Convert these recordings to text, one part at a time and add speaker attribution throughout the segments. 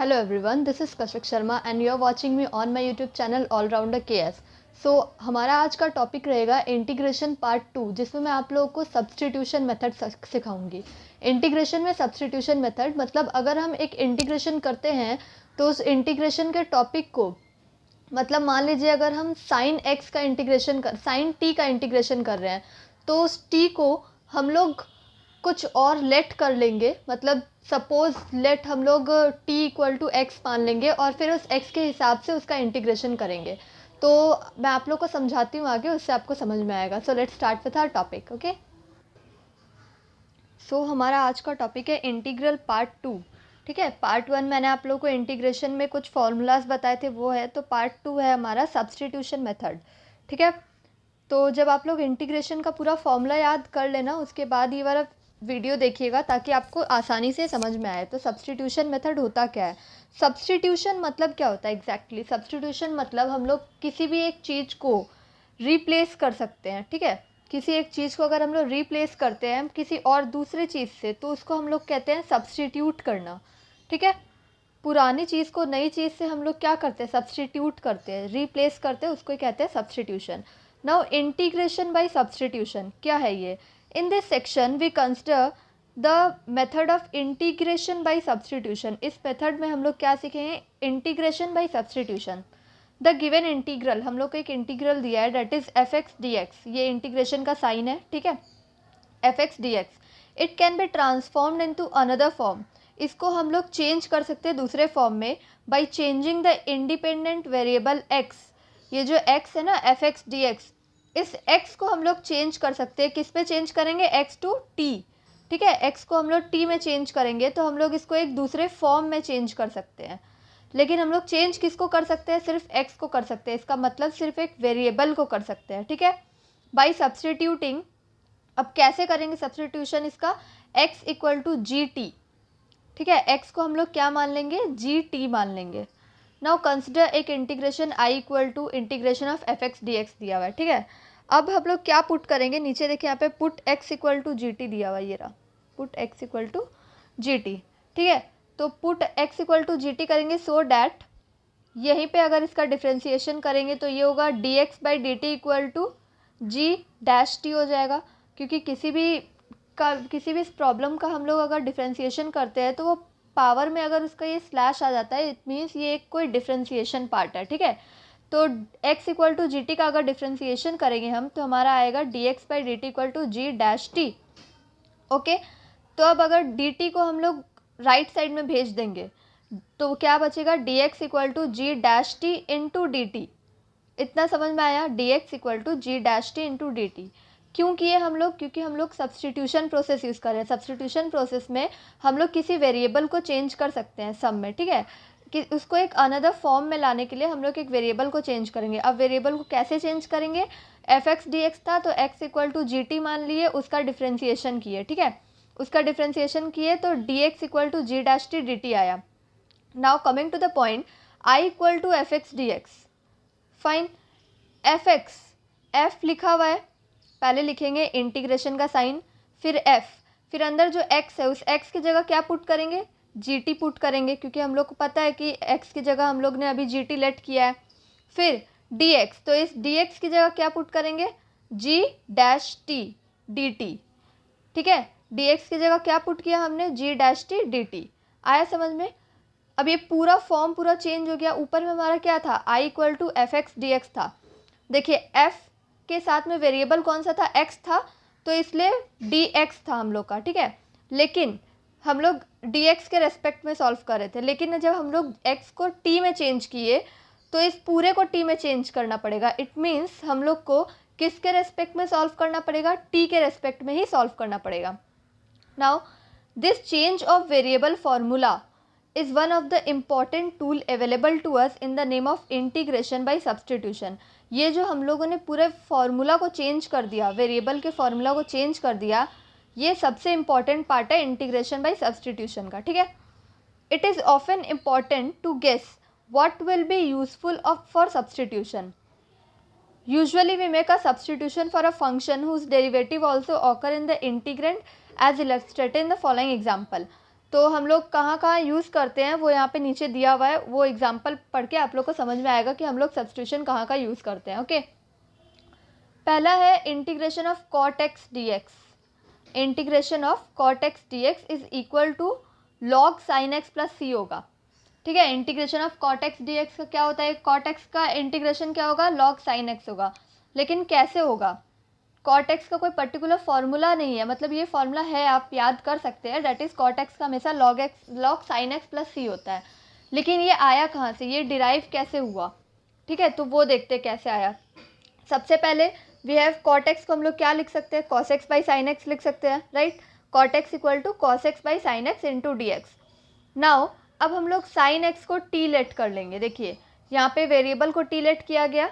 Speaker 1: Hello everyone, this is Kashik Sharma and you are watching me on my YouTube channel All Rounder KS. So हमारा आज का topic रहेगा integration part 2, जिसमें मैं आप लोगों को सब्स्टिट्यूशन मेथड सिखाऊंगी। इंटीग्रेशन में सब्स्टिट्यूशन मेथड मतलब अगर हम एक इंटीग्रेशन करते हैं तो उस इंटीग्रेशन के टॉपिक को मतलब मान लीजिए अगर हम साइन एक्स का इंटीग्रेशन कर साइन टी का इंटीग्रेशन कर रहे हैं तो उस टी को हम लोग कुछ और लेट कर लेंगे, मतलब सपोज लेट हम लोग t इक्वल टू एक्स मान लेंगे और फिर उस x के हिसाब से उसका इंटीग्रेशन करेंगे। तो मैं आप लोग को समझाती हूँ आगे, उससे आपको समझ में आएगा। So let's start with our topic. Okay, so हमारा आज का टॉपिक है इंटीग्रल पार्ट 2। ठीक है, पार्ट 1 मैंने आप लोग को इंटीग्रेशन में कुछ फॉर्मूलाज बताए थे, वो है। तो पार्ट 2 है हमारा सब्स्टिट्यूशन मेथड। ठीक है, तो जब आप लोग इंटीग्रेशन का पूरा फॉर्मूला याद कर लेना, उसके बाद ये वाला वीडियो देखिएगा ताकि आपको आसानी से समझ में आए। तो सब्स्टिट्यूशन मेथड होता क्या है? सब्स्टिट्यूशन मतलब क्या होता है एग्जैक्टली? सब्स्टिट्यूशन मतलब हम लोग किसी भी एक चीज़ को रिप्लेस कर सकते हैं। ठीक है, किसी एक चीज़ को अगर हम लोग रिप्लेस करते हैं किसी और दूसरे चीज़ से तो उसको हम लोग कहते हैं सब्स्टिट्यूट करना। ठीक है, पुरानी चीज़ को नई चीज़ से हम लोग क्या करते हैं? सब्स्टिट्यूट करते हैं, रिप्लेस करते हैं, उसको ही कहते हैं substitution. Now integration by substitution क्या है ये? In this section we consider the method of integration by substitution। इस मेथड में हम लोग क्या सीखेंगे? Integration by substitution. The given integral, हम लोग को एक इंटीग्रल दिया है that is F X D X. ये इंटीग्रेशन का साइन है। ठीक है, F X D X. It can be transformed into another form. इसको हम लोग चेंज कर सकते हैं दूसरे फॉर्म में by changing the independent variable x. ये जो एक्स है ना, एफ एक्स डी एक्स, इस x को हम लोग चेंज कर सकते हैं। किस पे चेंज करेंगे? x to t। ठीक है, x को हम लोग t में चेंज करेंगे तो हम लोग इसको एक दूसरे फॉर्म में चेंज कर सकते हैं। लेकिन हम लोग चेंज किसको कर सकते हैं? सिर्फ x को कर सकते हैं। इसका मतलब सिर्फ एक वेरिएबल को कर सकते हैं। ठीक है, बाई सब्स्टिट्यूटिंग। अब कैसे करेंगे सब्स्टिट्यूशन इसका? x equal to G T. ठीक है, x को हम लोग क्या मान लेंगे? जी टी मान लेंगे। नाउ कंसिडर एक integration i equal to integration of F X D X दिया हुआ है। ठीक है, अब हम लोग क्या पुट करेंगे? नीचे देखिए यहाँ पे put x equal to G T दिया हुआ है, ये रहा put x equal to G T. ठीक है, तो put x equal to G T करेंगे सो डैट यहीं पे अगर इसका डिफ्रेंसिएशन करेंगे तो ये होगा D X by D T equal to G dash T हो जाएगा। क्योंकि किसी भी इस प्रॉब्लम का हम लोग अगर डिफ्रेंसिएशन करते हैं तो वो पावर में अगर उसका ये स्लैश आ जाता है, इट मीन्स ये एक कोई डिफ्रेंसिएशन पार्ट है। ठीक है, तो x equal to G T का अगर डिफ्रेंसिएशन करेंगे हम तो हमारा आएगा D X by D T equal to G dash T. Okay, तो अब अगर डी टी को हम लोग राइट साइड में भेज देंगे तो क्या बचेगा? D X equal to G dash T into D T. इतना समझ में आया? D X equal to G dash T into D T. क्यों किए हम लोग? क्योंकि हम लोग सब्स्टिट्यूशन प्रोसेस यूज़ कर रहे हैं। सब्स्टिट्यूशन प्रोसेस में हम लोग किसी वेरिएबल को चेंज कर सकते हैं सम में। ठीक है, कि उसको एक अनदर फॉर्म में लाने के लिए हम लोग एक वेरिएबल को चेंज करेंगे। अब वेरिएबल को कैसे चेंज करेंगे? एफ एक्स डी एक्स था तो X equal to G T मान लिए, उसका डिफ्रेंसिएशन किए। ठीक है, उसका डिफ्रेंसिएशन किए तो D X equal to G dash T D T आया। Now coming to the point, I equal to F X D X. Fine, F X, F लिखा हुआ है, पहले लिखेंगे इंटीग्रेशन का साइन, फिर f, फिर अंदर जो x है उस x की जगह क्या पुट करेंगे? gt पुट करेंगे, क्योंकि हम लोग को पता है कि x की जगह हम लोग ने अभी gt लेट किया है। फिर dx, तो इस dx की जगह क्या पुट करेंगे? g dash T D T. ठीक है, dx की जगह क्या पुट किया हमने? g dash T D T. आया समझ में? अब ये पूरा फॉर्म पूरा चेंज हो गया। ऊपर में हमारा क्या था? i equal to F X D X था। देखिए f के साथ में वेरिएबल कौन सा था? x था, तो इसलिए dx था हम लोग का। ठीक है, लेकिन हम लोग dx के रेस्पेक्ट में सॉल्व कर रहे थे, लेकिन जब हम लोग x को t में चेंज किए तो इस पूरे को t में चेंज करना पड़ेगा। इट मीन्स हम लोग को किसके रेस्पेक्ट में सॉल्व करना पड़ेगा? t के रेस्पेक्ट में ही सॉल्व करना पड़ेगा। Now this change of variable formula is one of the important tool available to us in the name of integration by substitution। ये जो हम लोगों ने पूरे फार्मूला को चेंज कर दिया, वेरिएबल के फार्मूला को चेंज कर दिया, ये सबसे इम्पॉर्टेंट पार्ट है इंटीग्रेशन बाय सब्स्टिट्यूशन का। ठीक है, it is often important to guess what will be useful for substitution. Usually we make a substitution for a function whose derivative also occur in the integrand as illustrated in the following example। तो हम लोग कहाँ कहाँ use करते हैं वो यहाँ पे नीचे दिया हुआ है, वो एग्जाम्पल पढ़ के आप लोग को समझ में आएगा कि हम लोग सब्स्टिट्यूशन कहाँ का यूज़ करते हैं। ओके, पहला है integration of cot x dx। Integration of cot x dx is equal to log sin x plus C होगा। ठीक है, integration of cot x dx का क्या होता है, cot x का इंटीग्रेशन क्या होगा, log sin x होगा। लेकिन कैसे होगा, cot x का कोई पर्टिकुलर फॉर्मूला नहीं है, मतलब ये फॉर्मूला है आप याद कर सकते हैं, डेट इज cot x का हमेशा log sin x प्लस सी होता है। लेकिन ये आया कहाँ से, ये डिराइव कैसे हुआ, ठीक है, तो वो देखते कैसे आया। सबसे पहले वी हैव cot x को हम लोग क्या लिख सकते हैं, cos x by sine X लिख सकते हैं, right. cot x equal to cos x by sine X into D X. Now अब हम लोग साइन एक्स को टी लेट कर लेंगे। देखिए यहाँ पे वेरिएबल को टी लेट किया गया,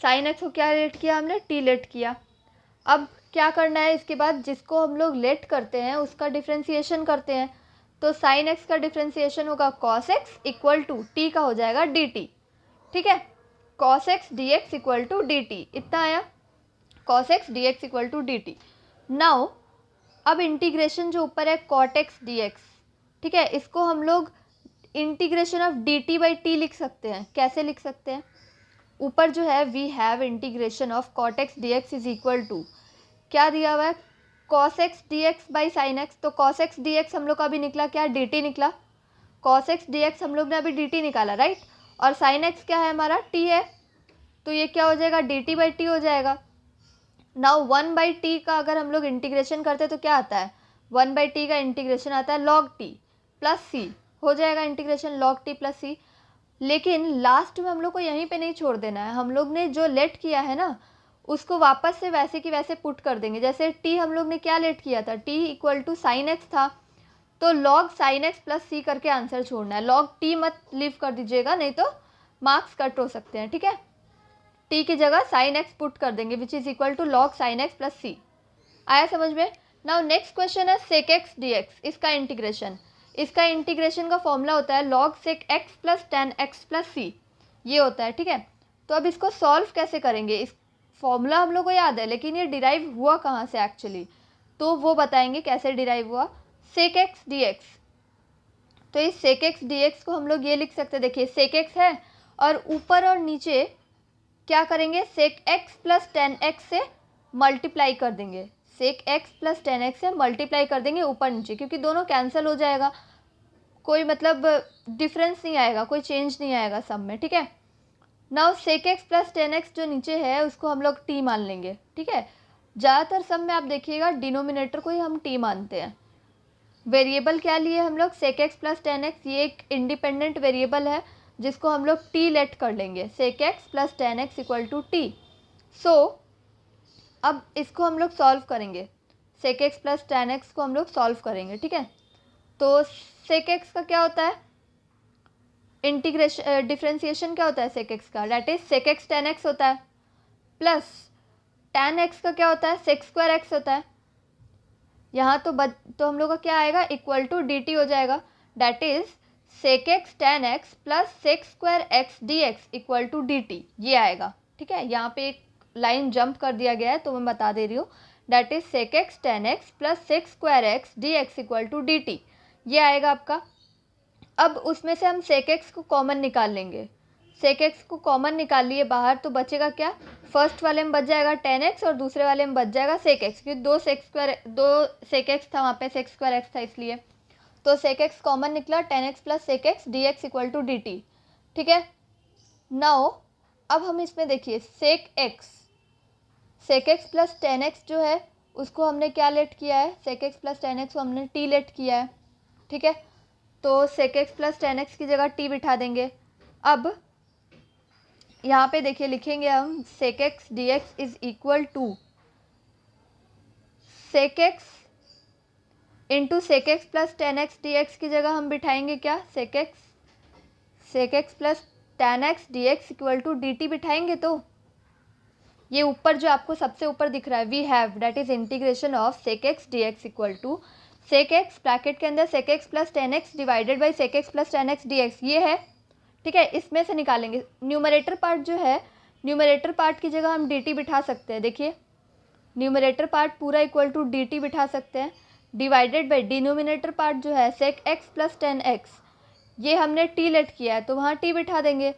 Speaker 1: साइन एक्स को क्या लेट किया हमने, टी लेट किया। अब क्या करना है, इसके बाद जिसको हम लोग लेट करते हैं उसका डिफ्रेंसिएशन करते हैं। तो साइन एक्स का डिफ्रेंसिएशन होगा cos x equal to T का हो जाएगा dt। ठीक है, cos x dx equal to dt, इतना आया, cos x dx equal to dt। Now अब इंटीग्रेशन जो ऊपर है cot x dx, ठीक है, इसको हम लोग integration of dt by T लिख सकते हैं। कैसे लिख सकते हैं, ऊपर जो है we have integration of cot x dx is equal to क्या दिया हुआ है, cos x dx by sine X. तो cos x dx हम लोग का अभी निकला क्या, dt निकला, cos x dx हम लोग ने अभी dt निकाला, राइट। और साइन x क्या है हमारा, t है, तो ये क्या हो जाएगा, dt बाई टी हो जाएगा। नाउ 1 बाई टी का अगर हम लोग इंटीग्रेशन करते हैं तो क्या आता है, 1 बाई टी का इंटीग्रेशन आता है log t प्लस सी, हो जाएगा इंटीग्रेशन log t प्लस सी। लेकिन लास्ट में हम लोग को यहीं पे नहीं छोड़ देना है, हम लोग ने जो लेट किया है ना उसको वापस से वैसे की वैसे पुट कर देंगे। जैसे t हम लोग ने क्या लेट किया था, t equal to sine X था, तो log sine X plus C करके आंसर छोड़ना है, log t मत लीव कर दीजिएगा नहीं तो मार्क्स कट हो सकते हैं। ठीक है, t की जगह साइन एक्स पुट कर देंगे which is equal to log sine X plus C. आया समझ में। नाउ नेक्स्ट क्वेश्चन है sec x dx, इसका इंटीग्रेशन, इसका इंटीग्रेशन का फॉर्मूला होता है log sec x plus tan x plus C, ये होता है। ठीक है, तो अब इसको सॉल्व कैसे करेंगे, इस फॉर्मूला हम लोग को याद है लेकिन ये डिराइव हुआ कहाँ से एक्चुअली, तो वो बताएंगे कैसे डिराइव हुआ। sec x dx, तो इस sec x dx को हम लोग ये लिख सकते हैं, देखिए sec x है और ऊपर और नीचे क्या करेंगे, sec x plus tan x से मल्टीप्लाई कर देंगे, sec x plus tan x से मल्टीप्लाई कर देंगे ऊपर नीचे, क्योंकि दोनों कैंसिल हो जाएगा, कोई मतलब डिफरेंस नहीं आएगा, कोई चेंज नहीं आएगा सब में। ठीक है, now sec x plus tan x जो नीचे है उसको हम लोग t मान लेंगे। ठीक है, ज़्यादातर सब में आप देखिएगा डिनोमिनेटर को ही हम t मानते हैं। वेरिएबल क्या लिए हम लोग, sec x plus tan x, ये एक इंडिपेंडेंट वेरिएबल है जिसको हम लोग t लेट कर लेंगे, sec x plus tan x equal to t। So अब इसको हम लोग सॉल्व करेंगे, sec x plus tan x को हम लोग सॉल्व करेंगे। ठीक है, तो sec x का क्या होता है, इंटीग्रेशन डिफ्रेंसिएशन क्या होता है sec x का, that is sec x tan x होता है, प्लस tan x का क्या होता है, sec स्क्वायर x होता है। यहाँ तो हम लोग का क्या आएगा, इक्वल टू dt हो जाएगा, that is sec x tan x plus sec square x dx equal to dt, ये आएगा। ठीक है, यहाँ पे एक लाइन जंप कर दिया गया है तो मैं बता दे रही हूँ, that is sec x tan x plus sec square x dx equal to dt, ये आएगा आपका। अब उसमें से हम sec x को कॉमन निकाल लेंगे, sec x को कॉमन निकाल लिए बाहर तो बचेगा क्या, फर्स्ट वाले में बच जाएगा tan x और दूसरे वाले में बच जाएगा sec x, क्योंकि दो sec x था वहाँ पे, sec स्क्वायर x था इसलिए, तो sec x कॉमन निकला, tan x plus sec x dx equal to dt। ठीक है, नाउ अब हम इसमें देखिए sec x plus tan x जो है उसको हमने क्या लेट किया है, sec x plus tan x को हमने t लेट किया है। ठीक है, तो sec x plus tan x की जगह t बिठा देंगे। अब यहाँ पे देखिए लिखेंगे हम sec x dx is equal to sec x into sec x plus tan x dx की जगह हम बिठाएंगे क्या, sec x plus tan x dx equal to dt बिठाएंगे। तो ये ऊपर जो आपको सबसे ऊपर दिख रहा है we have, that is integration of sec x dx equal to sec x bracket के अंदर sec x plus tan x divided by sec x plus tan x dx, ये है। ठीक है, इसमें से निकालेंगे न्यूमरेटर पार्ट जो है, न्यूमरेटर पार्ट की जगह हम dt बिठा सकते हैं। देखिए न्यूमरेटर पार्ट पूरा इक्वल टू dt बिठा सकते हैं, डिवाइडेड बाई डिनोमिनेटर पार्ट जो है सेक एक्स प्लस 10x, ये हमने t लेट किया है तो वहाँ t बिठा देंगे,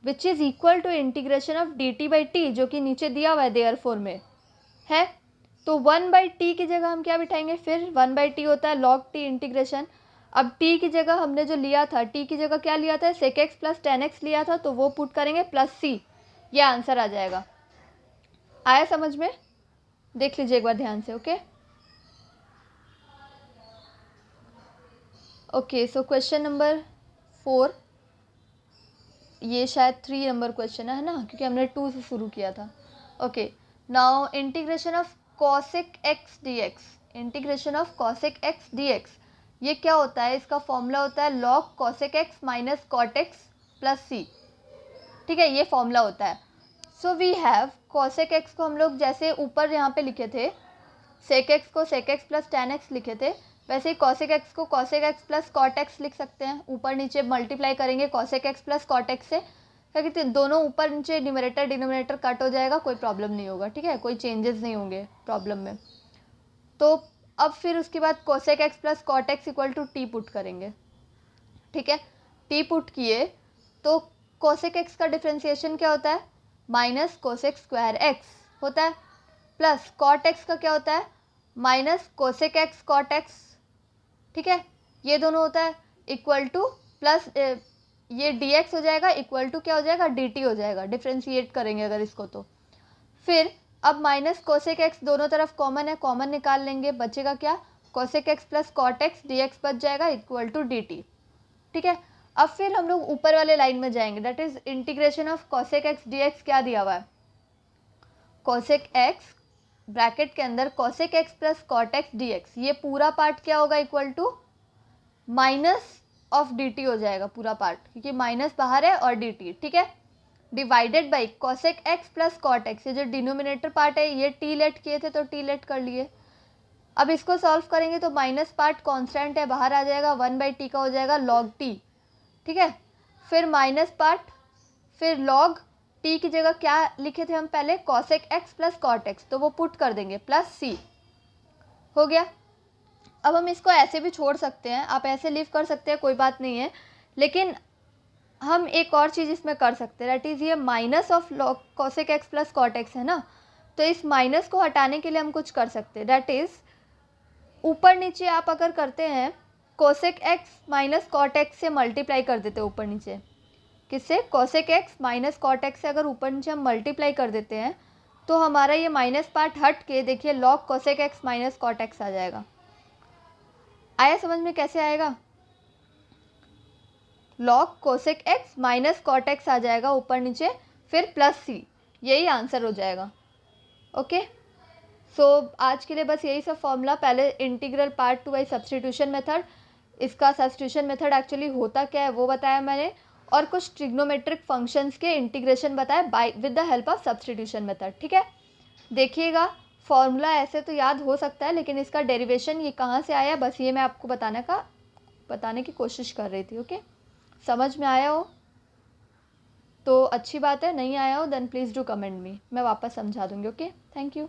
Speaker 1: which is equal to integration of dt by T, जो कि नीचे दिया हुआ है देयरफॉर में है। तो 1/t की जगह हम क्या बिठाएंगे, फिर 1/t होता है log t इंटीग्रेशन। अब t की जगह हमने जो लिया था, t की जगह क्या लिया था, sec x प्लस 10x लिया था, तो वो पुट करेंगे प्लस c, ये आंसर आ जाएगा। आया समझ में? देख लीजिए एक बार ध्यान से। ओके सो क्वेश्चन नंबर 4, ये शायद 3 नंबर क्वेश्चन है ना, क्योंकि हमने 2 से शुरू किया था। Okay now integration of cosec x dx, integration of cosec x dx, ये क्या होता है, इसका फॉर्मूला होता है log cosec x minus cot x plus c, ठीक है, ये फॉर्मूला होता है। So we have cosec x को हम लोग जैसे ऊपर यहाँ पे लिखे थे, sec x को sec x प्लस 10x लिखे थे, वैसे ही cosec x को cosec x plus cot x लिख सकते हैं। ऊपर नीचे मल्टीप्लाई करेंगे cosec x plus cot x से, क्योंकि दोनों ऊपर नीचे न्यूमरेटर डिनोमिनेटर कट हो जाएगा, कोई प्रॉब्लम नहीं होगा, ठीक है, कोई चेंजेस नहीं होंगे प्रॉब्लम में। तो अब फिर उसके बाद cosec x plus cot x equal to T put करेंगे, ठीक है। टी पुट किए तो cosec x का डिफ्रेंसिएशन क्या होता है, माइनस cosec स्क्वायर x होता है, प्लस cot x का क्या होता है, minus cosec x cot x, ठीक है, ये दोनों होता है इक्वल टू प्लस ये dx हो जाएगा इक्वल टू क्या हो जाएगा, dt हो जाएगा, डिफ्रेंशिएट करेंगे अगर इसको तो। फिर अब माइनस cosec x दोनों तरफ कॉमन है, कॉमन निकाल लेंगे, बचेगा क्या, cosec x plus cot x dx बच जाएगा इक्वल टू dt, ठीक है। अब फिर हम लोग ऊपर वाले लाइन में जाएंगे, that is integration of cosec x dx, क्या दिया हुआ है, cosec x ब्रैकेट के अंदर cosec x plus cot x dx, ये पूरा पार्ट क्या होगा, equal to minus of dt हो जाएगा पूरा पार्ट, क्योंकि माइनस बाहर है और dt, ठीक है, divided by cosec x plus cot x, ये जो डिनोमिनेटर पार्ट है ये t लेट किए थे तो t लेट कर लिए। अब इसको सॉल्व करेंगे तो माइनस पार्ट कांस्टेंट है, बाहर आ जाएगा, 1/t का हो जाएगा log t, ठीक है। फिर माइनस पार्ट, फिर log t की जगह क्या लिखे थे हम पहले, cosec x plus cot x, तो वो पुट कर देंगे प्लस c, हो गया। अब हम इसको ऐसे भी छोड़ सकते हैं, आप ऐसे लीव कर सकते हैं, कोई बात नहीं है, लेकिन हम एक और चीज़ इसमें कर सकते हैं, दैट इज़ ये minus of log cosec x plus cot x है ना, तो इस माइनस को हटाने के लिए हम कुछ कर सकते हैं, दैट इज़ ऊपर नीचे आप अगर करते हैं cosec x minus cot x से मल्टीप्लाई कर देते हैं ऊपर नीचे, किससे, cosec x minus cot x से अगर ऊपर नीचे हम मल्टीप्लाई कर देते हैं तो हमारा ये माइनस पार्ट हट के देखिए log cosec x minus cot x आ जाएगा। आया समझ में कैसे आएगा, log cosec x minus cot x आ जाएगा ऊपर नीचे, फिर प्लस c, यही आंसर हो जाएगा। ओके सो आज के लिए बस यही सब फॉर्मूला, पहले integral part 2 by substitution method, इसका सब्स्टिट्यूशन मेथड एक्चुअली होता क्या है वो बताया मैंने, और कुछ ट्रिग्नोमेट्रिक फंक्शंस के इंटीग्रेशन बताया by with the help of substitution method, ठीक है। देखिएगा फॉर्मूला ऐसे तो याद हो सकता है, लेकिन इसका डेरिवेशन ये कहाँ से आया, बस ये मैं आपको बताने की कोशिश कर रही थी। ओके समझ में आया हो तो अच्छी बात है, नहीं आया हो then please do comment me, मैं वापस समझा दूँगी। Okay thank you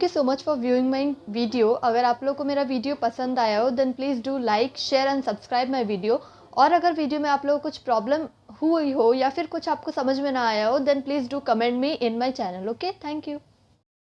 Speaker 1: so much for viewing my video. अगर आप लोग को मेरा वीडियो पसंद आया हो then please do like share and subscribe my video, और अगर वीडियो में आप लोगों को कुछ प्रॉब्लम हुई हो या फिर कुछ आपको समझ में ना आया हो then please do comment me in my channel. Okay thank you.